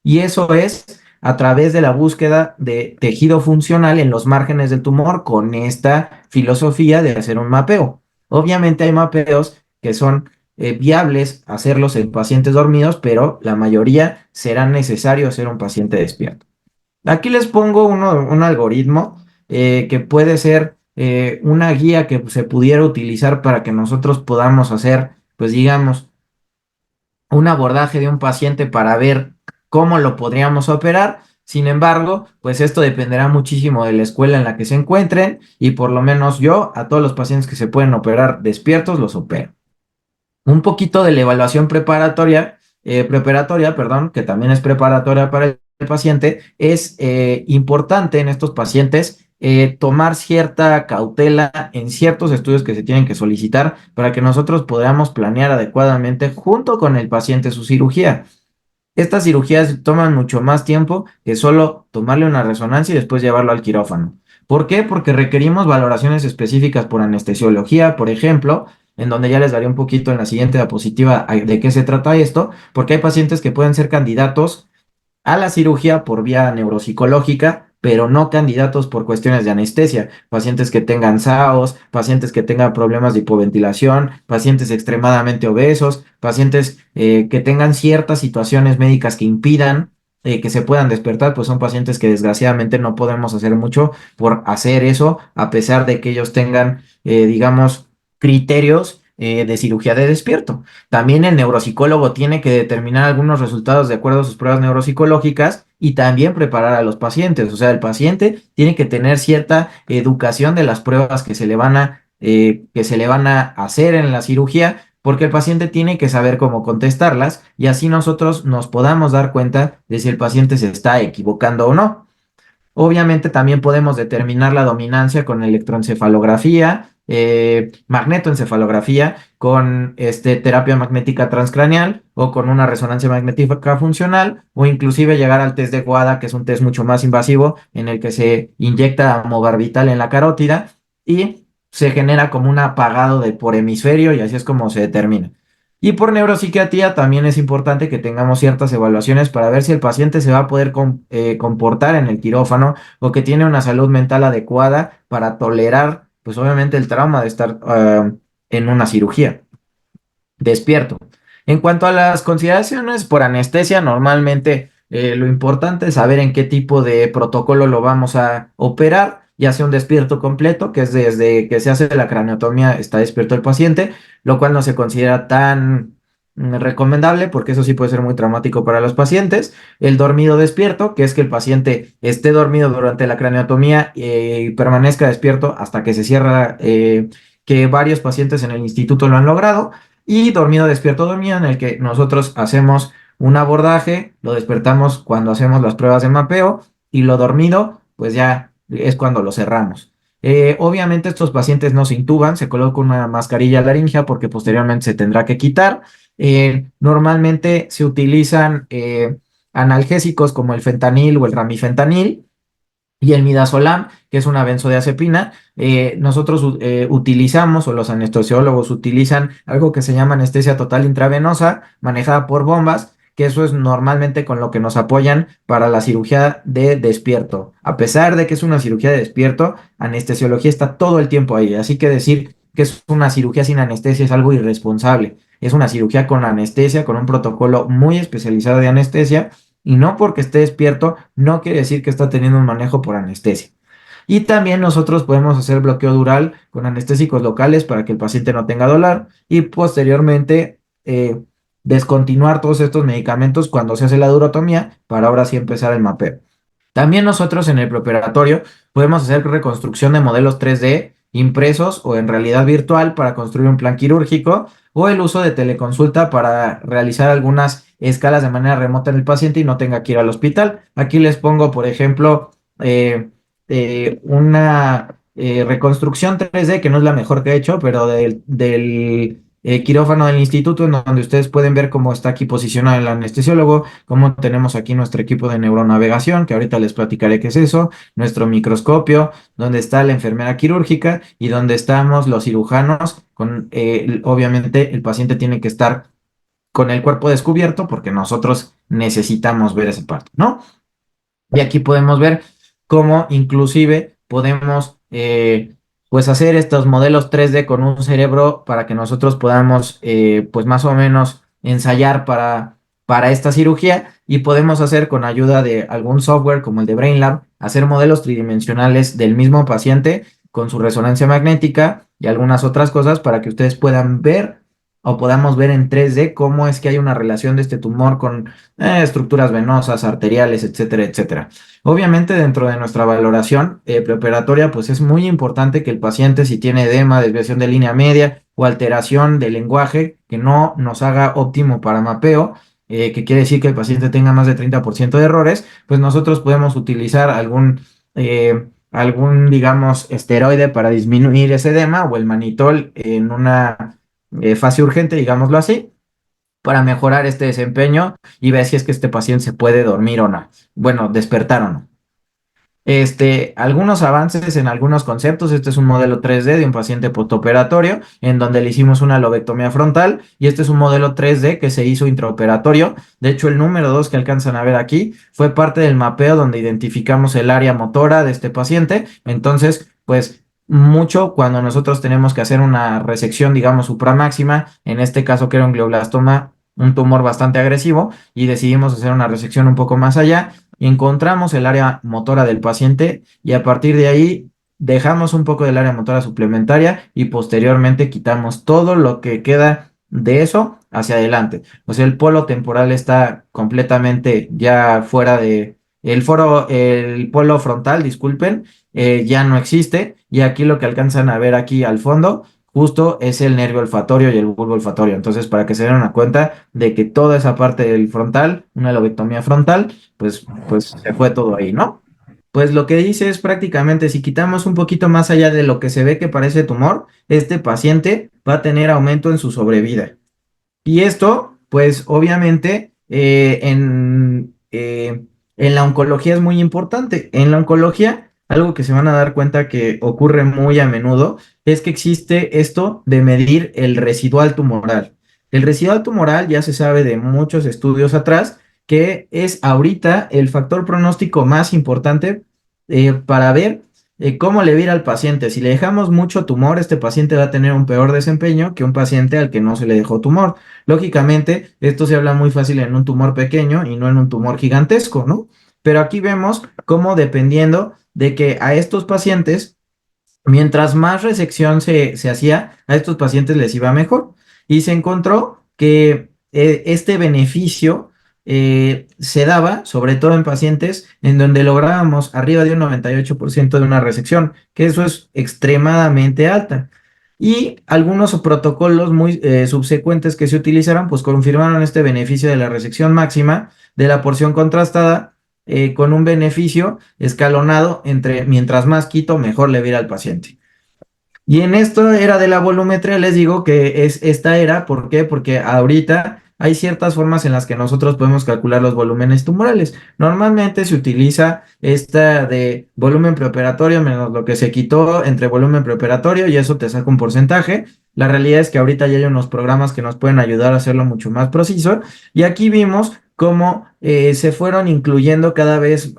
Y eso es a través de la búsqueda de tejido funcional en los márgenes del tumor con esta filosofía de hacer un mapeo. Obviamente hay mapeos que son viables hacerlos en pacientes dormidos, pero la mayoría será necesario hacer un paciente despierto. Aquí les pongo un algoritmo que puede ser una guía que se pudiera utilizar para que nosotros podamos hacer, pues digamos, un abordaje de un paciente para ver cómo lo podríamos operar. Sin embargo, pues esto dependerá muchísimo de la escuela en la que se encuentren y por lo menos yo a todos los pacientes que se pueden operar despiertos los opero. Un poquito de la evaluación preparatoria, perdón, que también es preparatoria para el paciente, es importante en estos pacientes tomar cierta cautela en ciertos estudios que se tienen que solicitar para que nosotros podamos planear adecuadamente junto con el paciente su cirugía. Estas cirugías toman mucho más tiempo que solo tomarle una resonancia y después llevarlo al quirófano. ¿Por qué? Porque requerimos valoraciones específicas por anestesiología, por ejemplo, en donde ya les daré un poquito en la siguiente diapositiva de qué se trata esto, porque hay pacientes que pueden ser candidatos a la cirugía por vía neuropsicológica, pero no candidatos por cuestiones de anestesia. Pacientes que tengan SAOS, pacientes que tengan problemas de hipoventilación, pacientes extremadamente obesos, pacientes que tengan ciertas situaciones médicas que impidan que se puedan despertar, pues son pacientes que desgraciadamente no podemos hacer mucho por hacer eso, a pesar de que ellos tengan, digamos, criterios de cirugía de despierto. También el neuropsicólogo tiene que determinar algunos resultados de acuerdo a sus pruebas neuropsicológicas y también preparar a los pacientes. O sea, el paciente tiene que tener cierta educación de las pruebas que se le van a hacer en la cirugía, porque el paciente tiene que saber cómo contestarlas y así nosotros nos podamos dar cuenta de si el paciente se está equivocando o no. Obviamente también podemos determinar la dominancia con electroencefalografía, magnetoencefalografía, con terapia magnética transcraneal o con una resonancia magnética funcional o inclusive llegar al test de WADA, que es un test mucho más invasivo en el que se inyecta amobarbital en la carótida y se genera como un apagado por hemisferio y así es como se determina. Y por neuropsiquiatría también es importante que tengamos ciertas evaluaciones para ver si el paciente se va a poder comportar en el quirófano o que tiene una salud mental adecuada para tolerar, pues obviamente, el trauma de estar en una cirugía despierto. En cuanto a las consideraciones por anestesia, normalmente lo importante es saber en qué tipo de protocolo lo vamos a operar, ya sea un despierto completo, que es desde que se hace la craneotomía está despierto el paciente, lo cual no se considera tan recomendable porque eso sí puede ser muy traumático para los pacientes. El dormido despierto, que es que el paciente esté dormido durante la craneotomía y permanezca despierto hasta que se cierra, que varios pacientes en el instituto lo han logrado. Y dormido, despierto, dormido, en el que nosotros hacemos un abordaje, lo despertamos cuando hacemos las pruebas de mapeo y lo dormido, pues ya es cuando lo cerramos. Obviamente estos pacientes no se intuban, se coloca una mascarilla laringea porque posteriormente se tendrá que quitar. Normalmente se utilizan analgésicos como el fentanil o el ramifentanil y el midazolam, que es una benzodiazepina. Nosotros utilizamos, o los anestesiólogos utilizan, algo que se llama anestesia total intravenosa, manejada por bombas, que eso es normalmente con lo que nos apoyan para la cirugía de despierto. A pesar de que es una cirugía de despierto, anestesiología está todo el tiempo ahí, así que decir que es una cirugía sin anestesia es algo irresponsable. Es una cirugía con anestesia, con un protocolo muy especializado de anestesia, y no porque esté despierto, no quiere decir que está teniendo un manejo por anestesia. Y también nosotros podemos hacer bloqueo dural con anestésicos locales para que el paciente no tenga dolor y posteriormente descontinuar todos estos medicamentos cuando se hace la durotomía para ahora sí empezar el mapeo. También nosotros en el preoperatorio podemos hacer reconstrucción de modelos 3D impresos o en realidad virtual para construir un plan quirúrgico o el uso de teleconsulta para realizar algunas escalas de manera remota en el paciente y no tenga que ir al hospital. Aquí les pongo, por ejemplo, una reconstrucción 3D que no es la mejor que he hecho, pero del quirófano del instituto, en donde ustedes pueden ver cómo está aquí posicionado el anestesiólogo, cómo tenemos aquí nuestro equipo de neuronavegación, que ahorita les platicaré qué es eso, nuestro microscopio, donde está la enfermera quirúrgica y donde estamos los cirujanos. Obviamente el paciente tiene que estar con el cuerpo descubierto porque nosotros necesitamos ver esa parte, ¿no? Y aquí podemos ver cómo inclusive podemos pues hacer estos modelos 3D con un cerebro para que nosotros podamos pues más o menos ensayar para esta cirugía y podemos hacer con ayuda de algún software como el de BrainLab, hacer modelos tridimensionales del mismo paciente con su resonancia magnética y algunas otras cosas para que ustedes puedan ver o podamos ver en 3D cómo es que hay una relación de este tumor con estructuras venosas, arteriales, etcétera, etcétera. Obviamente dentro de nuestra valoración preoperatoria, pues es muy importante que el paciente, si tiene edema, desviación de línea media o alteración del lenguaje, que no nos haga óptimo para mapeo, que quiere decir que el paciente tenga más de 30% de errores, pues nosotros podemos utilizar algún, digamos, esteroide para disminuir ese edema o el manitol en una fase urgente, digámoslo así, para mejorar este desempeño y ver si es que este paciente se puede dormir o no. Bueno, despertar o no. Algunos avances en algunos conceptos. Este es un modelo 3D de un paciente postoperatorio en donde le hicimos una lobectomía frontal y este es un modelo 3D que se hizo intraoperatorio. De hecho, el número 2 que alcanzan a ver aquí fue parte del mapeo donde identificamos el área motora de este paciente. Entonces, pues mucho cuando nosotros tenemos que hacer una resección, digamos, supramáxima, en este caso que era un glioblastoma, un tumor bastante agresivo, y decidimos hacer una resección un poco más allá y encontramos el área motora del paciente y a partir de ahí dejamos un poco del área motora suplementaria y posteriormente quitamos todo lo que queda de eso hacia adelante. O sea, el polo temporal está completamente ya fuera de el polo frontal, disculpen, ya no existe y aquí lo que alcanzan a ver aquí al fondo justo es el nervio olfatorio y el bulbo olfatorio. Entonces, para que se den una cuenta de que toda esa parte del frontal, una lobectomía frontal, pues se fue todo ahí, ¿no? Pues lo que dice es prácticamente, si quitamos un poquito más allá de lo que se ve que parece tumor, este paciente va a tener aumento en su sobrevida. Y esto, pues obviamente, en la oncología es muy importante. En la oncología, algo que se van a dar cuenta que ocurre muy a menudo es que existe esto de medir el residual tumoral. El residual tumoral ya se sabe de muchos estudios atrás que es ahorita el factor pronóstico más importante para ver cómo le va a ir al paciente. Si le dejamos mucho tumor, este paciente va a tener un peor desempeño que un paciente al que no se le dejó tumor. Lógicamente, esto se habla muy fácil en un tumor pequeño y no en un tumor gigantesco, ¿no? Pero aquí vemos cómo dependiendo de que a estos pacientes, mientras más resección se hacía, a estos pacientes les iba mejor. Y se encontró que este beneficio se daba sobre todo en pacientes en donde lográbamos arriba de un 98% de una resección, que eso es extremadamente alta. Y algunos protocolos muy subsecuentes que se utilizaron, pues confirmaron este beneficio de la resección máxima de la porción contrastada con un beneficio escalonado entre mientras más quito, mejor le va a ir al paciente. Y en esto era de la volumetría, les digo que es esta era, ¿por qué? Porque ahorita hay ciertas formas en las que nosotros podemos calcular los volúmenes tumorales. Normalmente se utiliza esta de volumen preoperatorio menos lo que se quitó entre volumen preoperatorio y eso te saca un porcentaje. La realidad es que ahorita ya hay unos programas que nos pueden ayudar a hacerlo mucho más preciso. Y aquí vimos cómo se fueron incluyendo cada vez,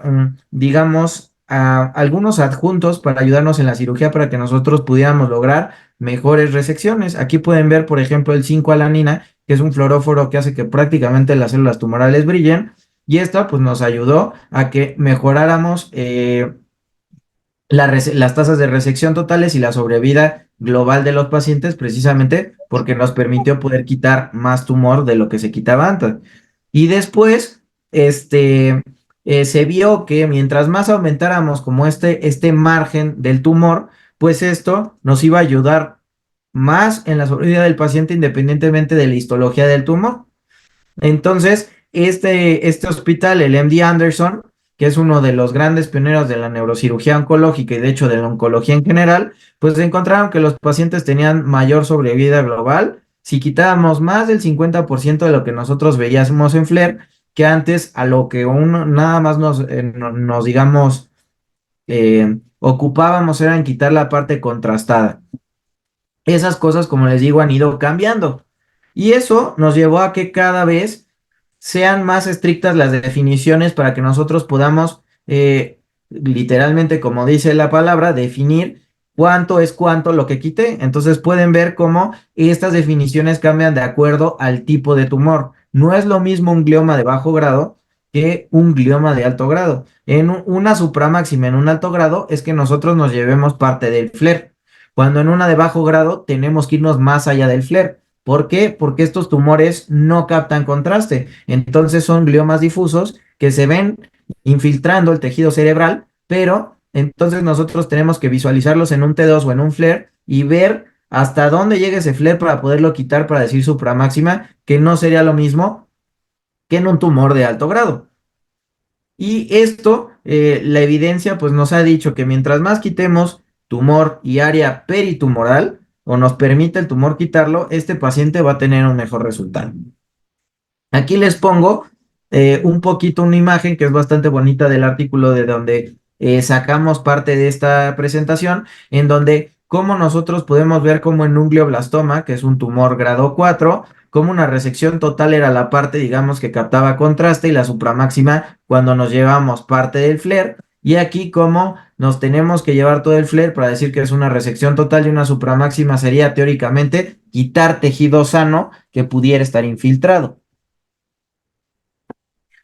digamos, a algunos adjuntos para ayudarnos en la cirugía para que nosotros pudiéramos lograr mejores resecciones. Aquí pueden ver, por ejemplo, el 5-alanina, que es un fluoróforo que hace que prácticamente las células tumorales brillen, y esta pues nos ayudó a que mejoráramos las tasas de resección totales y la sobrevida global de los pacientes, precisamente porque nos permitió poder quitar más tumor de lo que se quitaba antes. Y después, se vio que mientras más aumentáramos como este margen del tumor, pues esto nos iba a ayudar más en la sobrevida del paciente independientemente de la histología del tumor. Entonces, este hospital, el MD Anderson, que es uno de los grandes pioneros de la neurocirugía oncológica y de hecho de la oncología en general, pues encontraron que los pacientes tenían mayor sobrevida global si quitábamos más del 50% de lo que nosotros veíamos en FLAIR, que antes a lo que uno nada más nos digamos, ocupábamos era en quitar la parte contrastada. Esas cosas, como les digo, han ido cambiando. Y eso nos llevó a que cada vez sean más estrictas las definiciones para que nosotros podamos, literalmente, como dice la palabra, definir cuánto es cuánto lo que quité. Entonces pueden ver cómo estas definiciones cambian de acuerdo al tipo de tumor. No es lo mismo un glioma de bajo grado que un glioma de alto grado. En una supramáxima, en un alto grado, es que nosotros nos llevemos parte del FLAIR. Cuando en una de bajo grado tenemos que irnos más allá del FLAIR. ¿Por qué? Porque estos tumores no captan contraste. Entonces son gliomas difusos que se ven infiltrando el tejido cerebral, pero entonces nosotros tenemos que visualizarlos en un T2 o en un FLAIR y ver hasta dónde llega ese FLAIR para poderlo quitar para decir supramáxima, que no sería lo mismo que en un tumor de alto grado. Y esto, la evidencia pues nos ha dicho que mientras más quitemos tumor y área peritumoral, o nos permite el tumor quitarlo, este paciente va a tener un mejor resultado. Aquí les pongo un poquito una imagen que es bastante bonita del artículo de donde sacamos parte de esta presentación, en donde cómo nosotros podemos ver cómo en un glioblastoma, que es un tumor grado 4, como una resección total era la parte, digamos, que captaba contraste y la supramáxima cuando nos llevamos parte del FLAIR. Y aquí como nos tenemos que llevar todo el FLAIR para decir que es una resección total y una supramáxima sería teóricamente quitar tejido sano que pudiera estar infiltrado.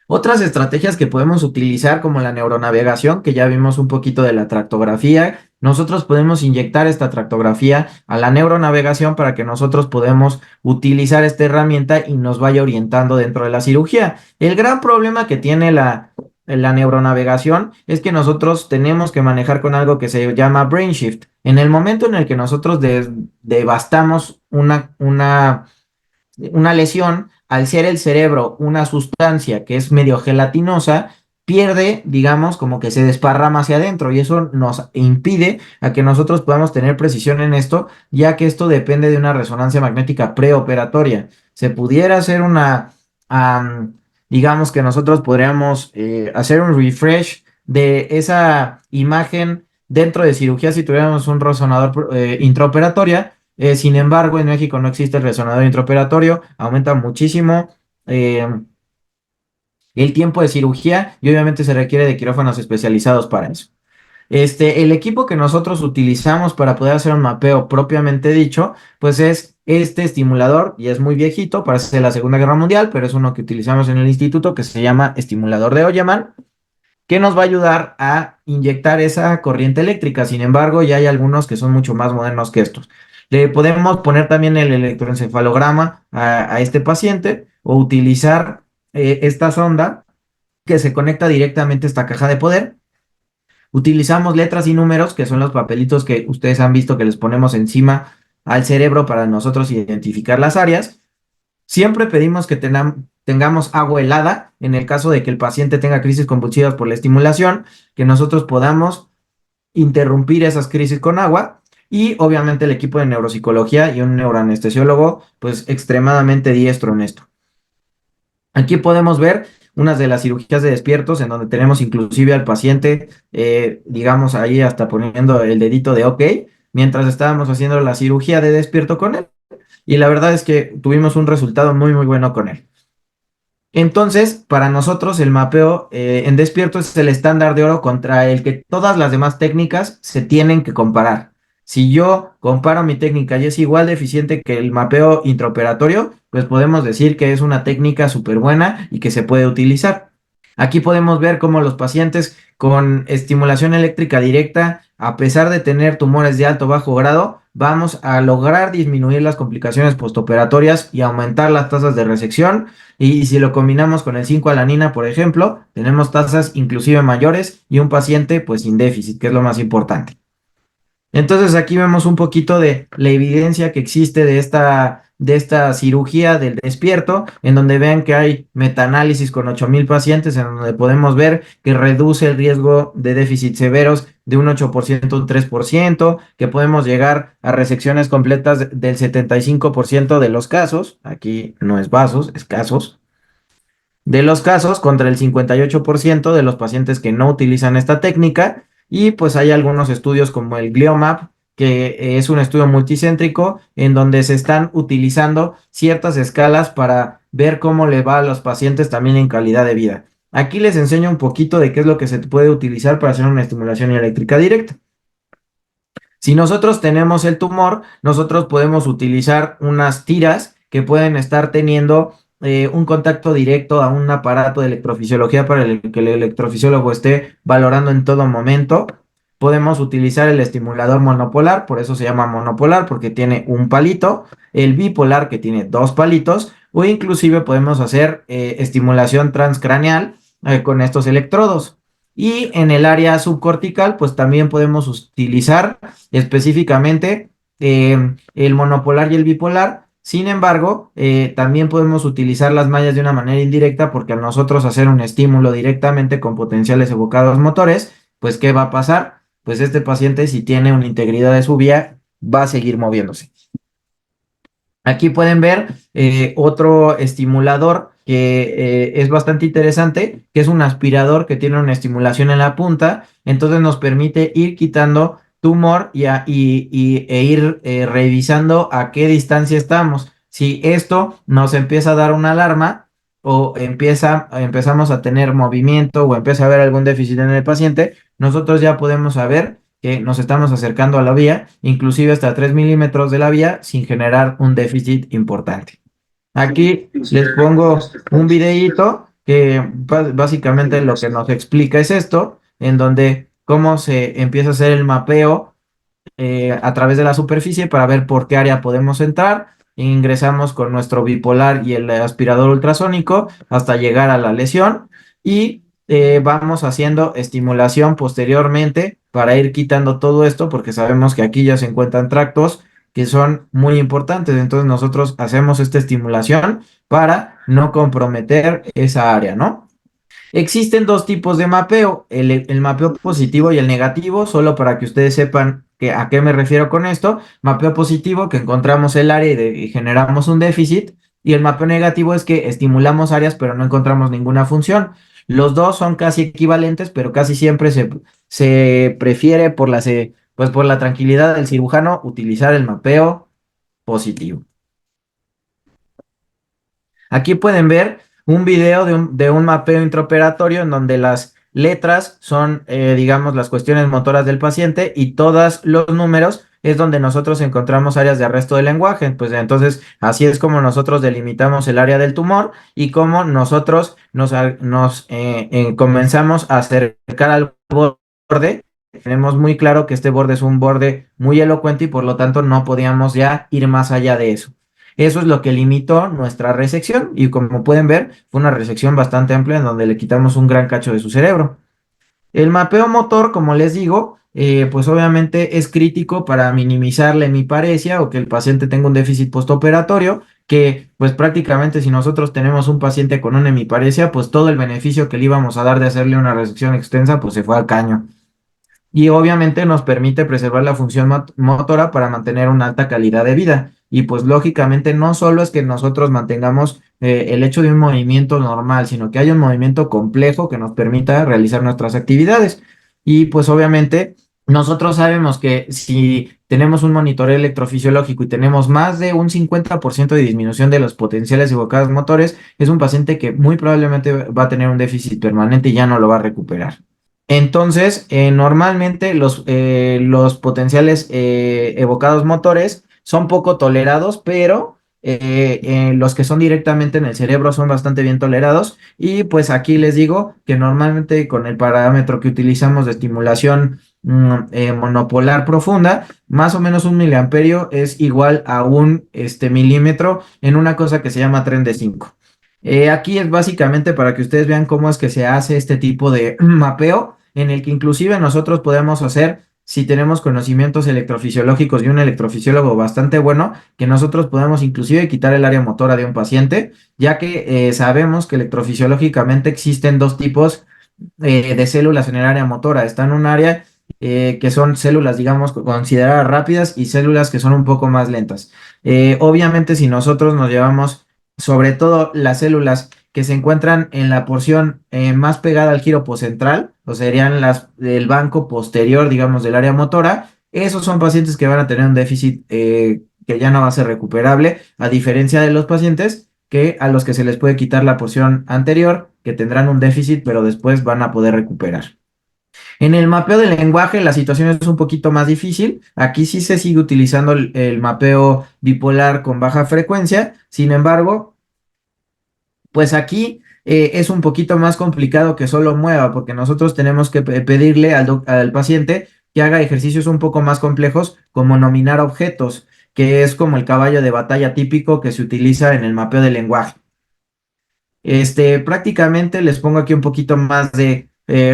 Otras estrategias que podemos utilizar como la neuronavegación, que ya vimos un poquito de la tractografía, nosotros podemos inyectar esta tractografía a la neuronavegación para que nosotros podamos utilizar esta herramienta y nos vaya orientando dentro de la cirugía. El gran problema que tiene la neuronavegación es que nosotros tenemos que manejar con algo que se llama brain shift. En el momento en el que nosotros devastamos una lesión, al ser el cerebro una sustancia que es medio gelatinosa, pierde, digamos, como que se desparrama hacia adentro y eso nos impide a que nosotros podamos tener precisión en esto, ya que esto depende de una resonancia magnética preoperatoria. Se pudiera hacer digamos que nosotros podríamos hacer un refresh de esa imagen dentro de cirugía si tuviéramos un resonador intraoperatoria. Sin embargo, en México no existe el resonador intraoperatorio, aumenta muchísimo eh, el tiempo de cirugía y obviamente se requiere de quirófanos especializados para eso. El equipo que nosotros utilizamos para poder hacer un mapeo propiamente dicho, pues es este estimulador y es muy viejito, parece de la Segunda Guerra Mundial, pero es uno que utilizamos en el instituto que se llama estimulador de Oyerman, que nos va a ayudar a inyectar esa corriente eléctrica. Sin embargo, ya hay algunos que son mucho más modernos que estos. Le podemos poner también el electroencefalograma a este paciente o utilizar esta sonda que se conecta directamente a esta caja de poder. Utilizamos letras y números, que son los papelitos que ustedes han visto que les ponemos encima al cerebro para nosotros identificar las áreas. Siempre pedimos que tengamos agua helada en el caso de que el paciente tenga crisis convulsivas por la estimulación, que nosotros podamos interrumpir esas crisis con agua. Y obviamente el equipo de neuropsicología y un neuroanestesiólogo, pues extremadamente diestro en esto. Aquí podemos ver unas de las cirugías de despiertos en donde tenemos inclusive al paciente, digamos ahí hasta poniendo el dedito de OK, mientras estábamos haciendo la cirugía de despierto con él. Y la verdad es que tuvimos un resultado muy, muy bueno con él. Entonces, para nosotros el mapeo en despierto es el estándar de oro contra el que todas las demás técnicas se tienen que comparar. Si yo comparo mi técnica y es igual de eficiente que el mapeo intraoperatorio, pues podemos decir que es una técnica súper buena y que se puede utilizar. Aquí podemos ver cómo los pacientes con estimulación eléctrica directa, a pesar de tener tumores de alto o bajo grado, vamos a lograr disminuir las complicaciones postoperatorias y aumentar las tasas de resección. Y si lo combinamos con el 5-alanina, por ejemplo, tenemos tasas inclusive mayores y un paciente pues sin déficit, que es lo más importante. Entonces aquí vemos un poquito de la evidencia que existe de esta cirugía del despierto, en donde vean que hay metaanálisis con 8,000 pacientes, en donde podemos ver que reduce el riesgo de déficit severos de un 8% a un 3%, que podemos llegar a resecciones completas del 75% de los casos, aquí no es vasos, es casos, de los casos contra el 58% de los pacientes que no utilizan esta técnica. Y pues hay algunos estudios como el GlioMap, que es un estudio multicéntrico en donde se están utilizando ciertas escalas para ver cómo le va a los pacientes también en calidad de vida. Aquí les enseño un poquito de qué es lo que se puede utilizar para hacer una estimulación eléctrica directa. Si nosotros tenemos el tumor, nosotros podemos utilizar unas tiras que pueden estar teniendo un contacto directo a un aparato de electrofisiología para que el electrofisiólogo esté valorando en todo momento. Podemos utilizar el estimulador monopolar, por eso se llama monopolar, porque tiene un palito, el bipolar que tiene dos palitos, o inclusive podemos hacer estimulación transcraneal con estos electrodos. Y en el área subcortical, pues también podemos utilizar específicamente el monopolar y el bipolar. Sin embargo, también podemos utilizar las mallas de una manera indirecta porque al nosotros hacer un estímulo directamente con potenciales evocados motores, pues ¿qué va a pasar? Pues este paciente, si tiene una integridad de su vía, va a seguir moviéndose. Aquí pueden ver otro estimulador que es bastante interesante, que es un aspirador que tiene una estimulación en la punta, entonces nos permite ir quitando tumor e ir revisando a qué distancia estamos. Si esto nos empieza a dar una alarma o empezamos a tener movimiento o empieza a haber algún déficit en el paciente, nosotros ya podemos saber que nos estamos acercando a la vía, inclusive hasta 3 milímetros de la vía, sin generar un déficit importante. Aquí les pongo un videíto que básicamente lo que nos explica es esto, en donde cómo se empieza a hacer el mapeo a través de la superficie para ver por qué área podemos entrar. Ingresamos con nuestro bipolar y el aspirador ultrasónico hasta llegar a la lesión y vamos haciendo estimulación posteriormente para ir quitando todo esto porque sabemos que aquí ya se encuentran tractos que son muy importantes. Entonces nosotros hacemos esta estimulación para no comprometer esa área, ¿no? Existen dos tipos de mapeo, el mapeo positivo y el negativo, solo para que ustedes sepan a qué me refiero con esto. Mapeo positivo, que encontramos el área y generamos un déficit, y el mapeo negativo es que estimulamos áreas pero no encontramos ninguna función. Los dos son casi equivalentes, pero casi siempre se prefiere pues por la tranquilidad del cirujano utilizar el mapeo positivo. Aquí pueden ver un video de un mapeo intraoperatorio en donde las letras son, digamos, las cuestiones motoras del paciente y todos los números es donde nosotros encontramos áreas de arresto del lenguaje. Pues entonces, así es como nosotros delimitamos el área del tumor y cómo nosotros comenzamos a acercar al borde. Tenemos muy claro que este borde es un borde muy elocuente y por lo tanto no podíamos ya ir más allá de eso. Eso es lo que limitó nuestra resección y como pueden ver fue una resección bastante amplia en donde le quitamos un gran cacho de su cerebro. El mapeo motor, como les digo, pues obviamente es crítico para minimizar la hemiparesia o que el paciente tenga un déficit postoperatorio, que pues prácticamente si nosotros tenemos un paciente con una hemiparesia, pues todo el beneficio que le íbamos a dar de hacerle una resección extensa, pues se fue al caño. Y obviamente nos permite preservar la función motora para mantener una alta calidad de vida. Y pues lógicamente no solo es que nosotros mantengamos el hecho de un movimiento normal, sino que haya un movimiento complejo que nos permita realizar nuestras actividades. Y pues obviamente nosotros sabemos que si tenemos un monitoreo electrofisiológico y tenemos más de un 50% de disminución de los potenciales evocados motores, es un paciente que muy probablemente va a tener un déficit permanente y ya no lo va a recuperar. Entonces, normalmente los potenciales evocados motores son poco tolerados, pero los que son directamente en el cerebro son bastante bien tolerados. Y pues aquí les digo que normalmente con el parámetro que utilizamos de estimulación monopolar profunda, más o menos 1 miliamperio es igual a un milímetro en una cosa que se llama tren de 5. Aquí es básicamente para que ustedes vean cómo es que se hace este tipo de mapeo en el que inclusive nosotros podemos hacer, si tenemos conocimientos electrofisiológicos y un electrofisiólogo bastante bueno, que nosotros podemos inclusive quitar el área motora de un paciente, ya que sabemos que electrofisiológicamente existen dos tipos de células en el área motora. Está en un área que son células, digamos, consideradas rápidas y células que son un poco más lentas. Obviamente, si nosotros nos llevamos sobre todo las células que se encuentran en la porción más pegada al giro poscentral, o serían las del banco posterior, digamos, del área motora. Esos son pacientes que van a tener un déficit que ya no va a ser recuperable, a diferencia de los pacientes que a los que se les puede quitar la porción anterior, que tendrán un déficit, pero después van a poder recuperar. En el mapeo del lenguaje la situación es un poquito más difícil. Aquí sí se sigue utilizando el mapeo bipolar con baja frecuencia. Sin embargo, pues aquí es un poquito más complicado que solo mueva, porque nosotros tenemos que pedirle al paciente que haga ejercicios un poco más complejos, como nominar objetos, que es como el caballo de batalla típico que se utiliza en el mapeo del lenguaje. Prácticamente les pongo aquí un poquito más de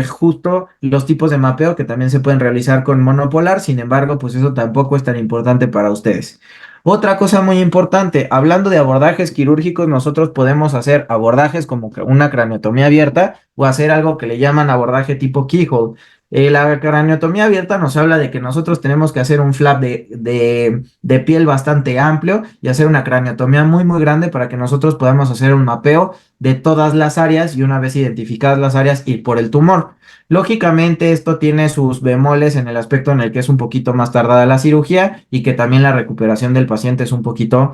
justo los tipos de mapeo que también se pueden realizar con monopolar, sin embargo, pues eso tampoco es tan importante para ustedes. Otra cosa muy importante, hablando de abordajes quirúrgicos, nosotros podemos hacer abordajes como una craniotomía abierta o hacer algo que le llaman abordaje tipo keyhole. La craniotomía abierta nos habla de que nosotros tenemos que hacer un flap de piel bastante amplio y hacer una craniotomía muy muy grande para que nosotros podamos hacer un mapeo de todas las áreas y una vez identificadas las áreas ir por el tumor. Lógicamente esto tiene sus bemoles en el aspecto en el que es un poquito más tardada la cirugía y que también la recuperación del paciente es un poquito,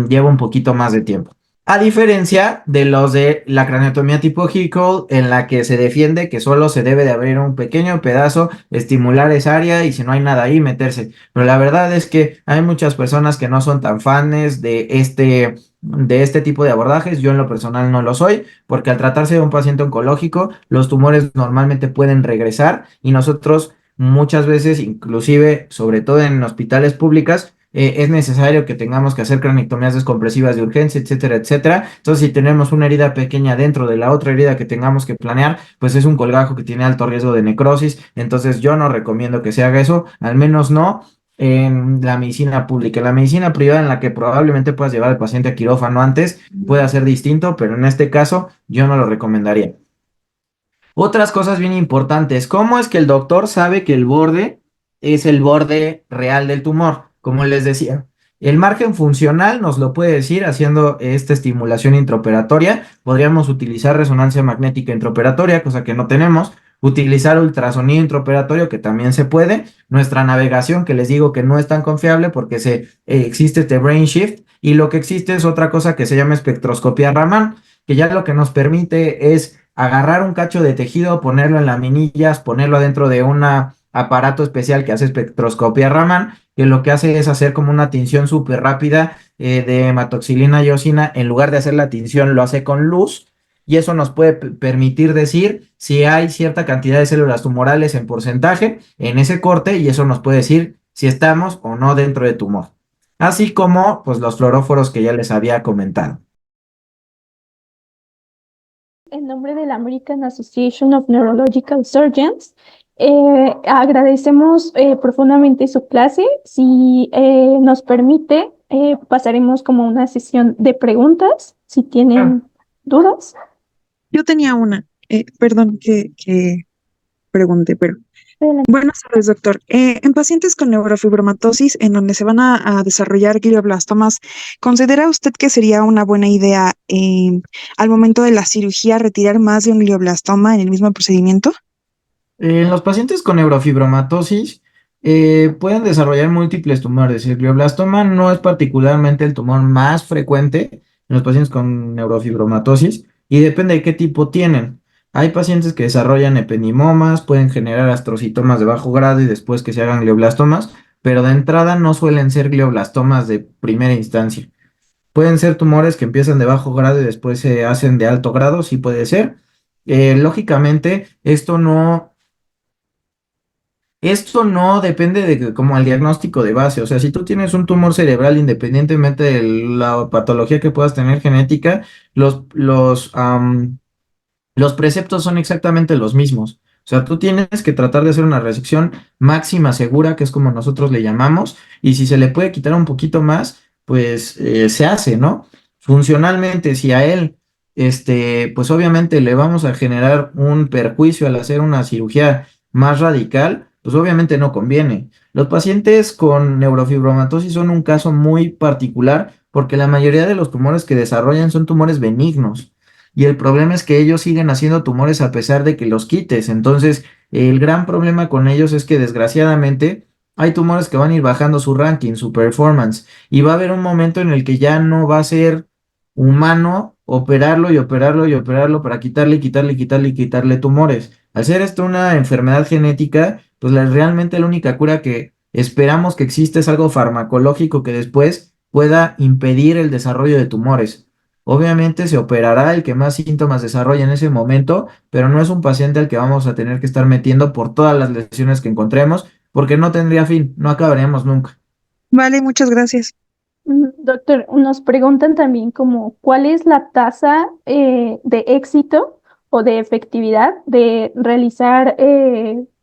lleva un poquito más de tiempo. A diferencia de los de la craniotomía tipo Hickory, en la que se defiende que solo se debe de abrir un pequeño pedazo, estimular esa área y si no hay nada ahí, meterse. Pero la verdad es que hay muchas personas que no son tan fans de este tipo de abordajes. Yo en lo personal no lo soy, porque al tratarse de un paciente oncológico, los tumores normalmente pueden regresar y nosotros muchas veces, inclusive, sobre todo en hospitales públicas, es necesario que tengamos que hacer cranectomías descompresivas de urgencia, etcétera, etcétera. Entonces, si tenemos una herida pequeña dentro de la otra herida que tengamos que planear, pues es un colgajo que tiene alto riesgo de necrosis. Entonces, yo no recomiendo que se haga eso, al menos no en la medicina pública. En la medicina privada, en la que probablemente puedas llevar al paciente a quirófano antes, puede ser distinto, pero en este caso yo no lo recomendaría. Otras cosas bien importantes, ¿cómo es que el doctor sabe que el borde es el borde real del tumor? Como les decía, el margen funcional nos lo puede decir haciendo esta estimulación intraoperatoria. Podríamos utilizar resonancia magnética intraoperatoria, cosa que no tenemos, utilizar ultrasonido intraoperatorio, que también se puede, nuestra navegación, que les digo que no es tan confiable porque existe este brain shift, y lo que existe es otra cosa que se llama espectroscopía Raman, que ya lo que nos permite es agarrar un cacho de tejido, ponerlo en laminillas, ponerlo adentro de un aparato especial que hace espectroscopía Raman, que lo que hace es hacer como una tinción súper rápida de hematoxilina y eosina. En lugar de hacer la tinción, lo hace con luz, y eso nos puede permitir decir si hay cierta cantidad de células tumorales en porcentaje en ese corte, y eso nos puede decir si estamos o no dentro de tumor. Así como pues los fluoróforos que ya les había comentado. En nombre de la American Association of Neurological Surgeons, agradecemos profundamente su clase. Si nos permite, pasaremos como una sesión de preguntas, si tienen dudas. Yo tenía una, perdón que pregunte, pero Adelante. buenas tardes, doctor. En pacientes con neurofibromatosis, en donde se van a desarrollar glioblastomas, ¿considera usted que sería una buena idea al momento de la cirugía retirar más de un glioblastoma en el mismo procedimiento? En los pacientes con neurofibromatosis pueden desarrollar múltiples tumores. El glioblastoma no es particularmente el tumor más frecuente en los pacientes con neurofibromatosis, y depende de qué tipo tienen. Hay pacientes que desarrollan ependimomas, pueden generar astrocitomas de bajo grado y después que se hagan glioblastomas, pero de entrada no suelen ser glioblastomas de primera instancia. Pueden ser tumores que empiezan de bajo grado y después se hacen de alto grado, sí puede ser. Lógicamente, esto no depende como el diagnóstico de base. O sea, si tú tienes un tumor cerebral, independientemente de la patología que puedas tener genética, los preceptos son exactamente los mismos. O sea, tú tienes que tratar de hacer una resección máxima segura, que es como nosotros le llamamos, y si se le puede quitar un poquito más, pues se hace, ¿no? Funcionalmente, si a él, pues obviamente le vamos a generar un perjuicio al hacer una cirugía más radical, pues obviamente no conviene. Los pacientes con neurofibromatosis son un caso muy particular porque la mayoría de los tumores que desarrollan son tumores benignos. Y el problema es que ellos siguen haciendo tumores a pesar de que los quites. Entonces, el gran problema con ellos es que desgraciadamente hay tumores que van a ir bajando su ranking, su performance, y va a haber un momento en el que ya no va a ser humano operarlo y operarlo y operarlo para quitarle, quitarle, quitarle y quitarle tumores. Al ser esto una enfermedad genética, pues realmente la única cura que esperamos que exista es algo farmacológico que después pueda impedir el desarrollo de tumores. Obviamente se operará el que más síntomas desarrolla en ese momento, pero no es un paciente al que vamos a tener que estar metiendo por todas las lesiones que encontremos, porque no tendría fin, no acabaríamos nunca. Vale, muchas gracias. Doctor, nos preguntan también como cuál es la tasa de éxito o de efectividad de realizar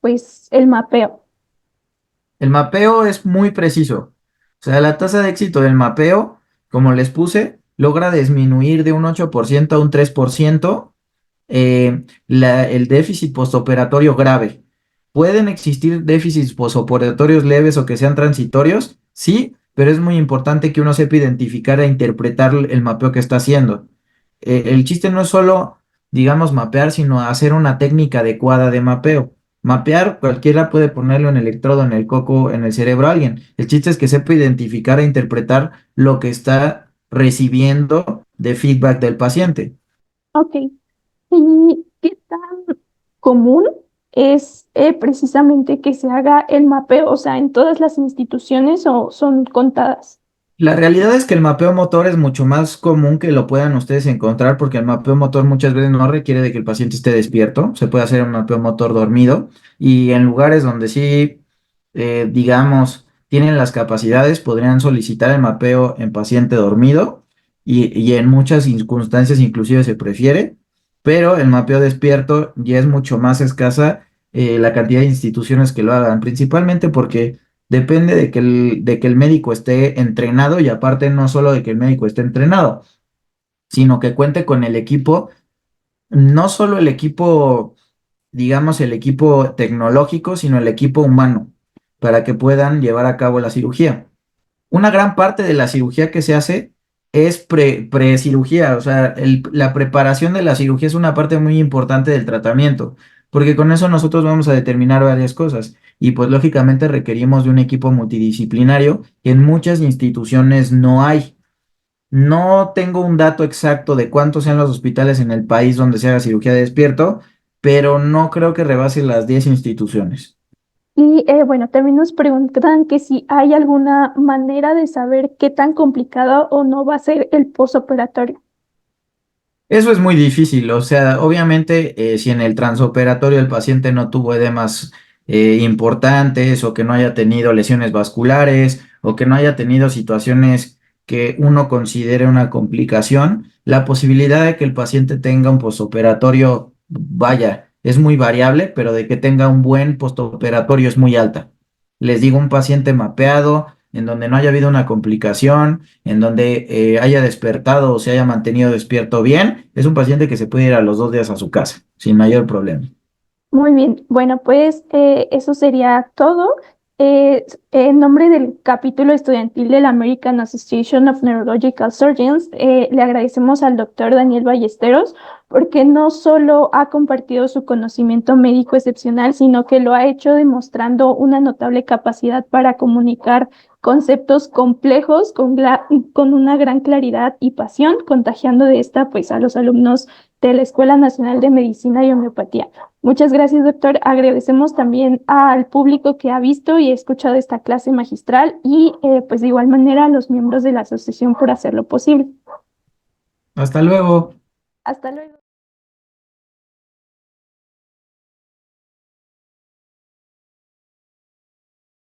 pues el mapeo. El mapeo es muy preciso. O sea, la tasa de éxito del mapeo, como les puse, logra disminuir de un 8% a un 3% el déficit postoperatorio grave. ¿Pueden existir déficits postoperatorios leves o que sean transitorios? Sí, pero es muy importante que uno sepa identificar e interpretar el mapeo que está haciendo. El chiste no es solo, digamos, mapear, sino hacer una técnica adecuada de mapeo. Mapear, cualquiera puede ponerlo en el electrodo, en el coco, en el cerebro a alguien. El chiste es que sepa identificar e interpretar lo que está recibiendo de feedback del paciente. Ok. ¿Y qué tan común es precisamente que se haga el mapeo, o sea, en todas las instituciones o son contadas? La realidad es que el mapeo motor es mucho más común que lo puedan ustedes encontrar, porque el mapeo motor muchas veces no requiere de que el paciente esté despierto. Se puede hacer un mapeo motor dormido, y en lugares donde sí, digamos, tienen las capacidades, podrían solicitar el mapeo en paciente dormido, y en muchas circunstancias inclusive se prefiere, pero el mapeo despierto ya es mucho más escasa la cantidad de instituciones que lo hagan, principalmente porque depende de que el médico esté entrenado, y aparte no solo de que el médico esté entrenado, sino que cuente con el equipo, no solo el equipo, digamos, el equipo tecnológico, sino el equipo humano, para que puedan llevar a cabo la cirugía. Una gran parte de la cirugía que se hace es precirugía. O sea, la preparación de la cirugía es una parte muy importante del tratamiento, porque con eso nosotros vamos a determinar varias cosas y pues lógicamente requerimos de un equipo multidisciplinario que en muchas instituciones no hay. No tengo un dato exacto de cuántos sean los hospitales en el país donde se haga cirugía de despierto, pero no creo que rebase las 10 instituciones. Y bueno, también nos preguntan que si hay alguna manera de saber qué tan complicado o no va a ser el posoperatorio. Eso es muy difícil, o sea, obviamente si en el transoperatorio el paciente no tuvo edemas importantes o que no haya tenido lesiones vasculares o que no haya tenido situaciones que uno considere una complicación, la posibilidad de que el paciente tenga un postoperatorio, vaya, es muy variable, pero de que tenga un buen postoperatorio es muy alta. Les digo, un paciente mapeado en donde no haya habido una complicación, en donde haya despertado o se haya mantenido despierto bien, es un paciente que se puede ir a los 2 días a su casa, sin mayor problema. Muy bien, bueno, pues eso sería todo. En nombre del capítulo estudiantil de la American Association of Neurological Surgeons, le agradecemos al doctor Daniel Ballesteros porque no solo ha compartido su conocimiento médico excepcional, sino que lo ha hecho demostrando una notable capacidad para comunicar conceptos complejos con una gran claridad y pasión, contagiando de esta pues a los alumnos de la Escuela Nacional de Medicina y Homeopatía. Muchas gracias, doctor. Agradecemos también al público que ha visto y escuchado esta clase magistral y pues de igual manera a los miembros de la asociación por hacerlo posible. Hasta luego. Hasta luego.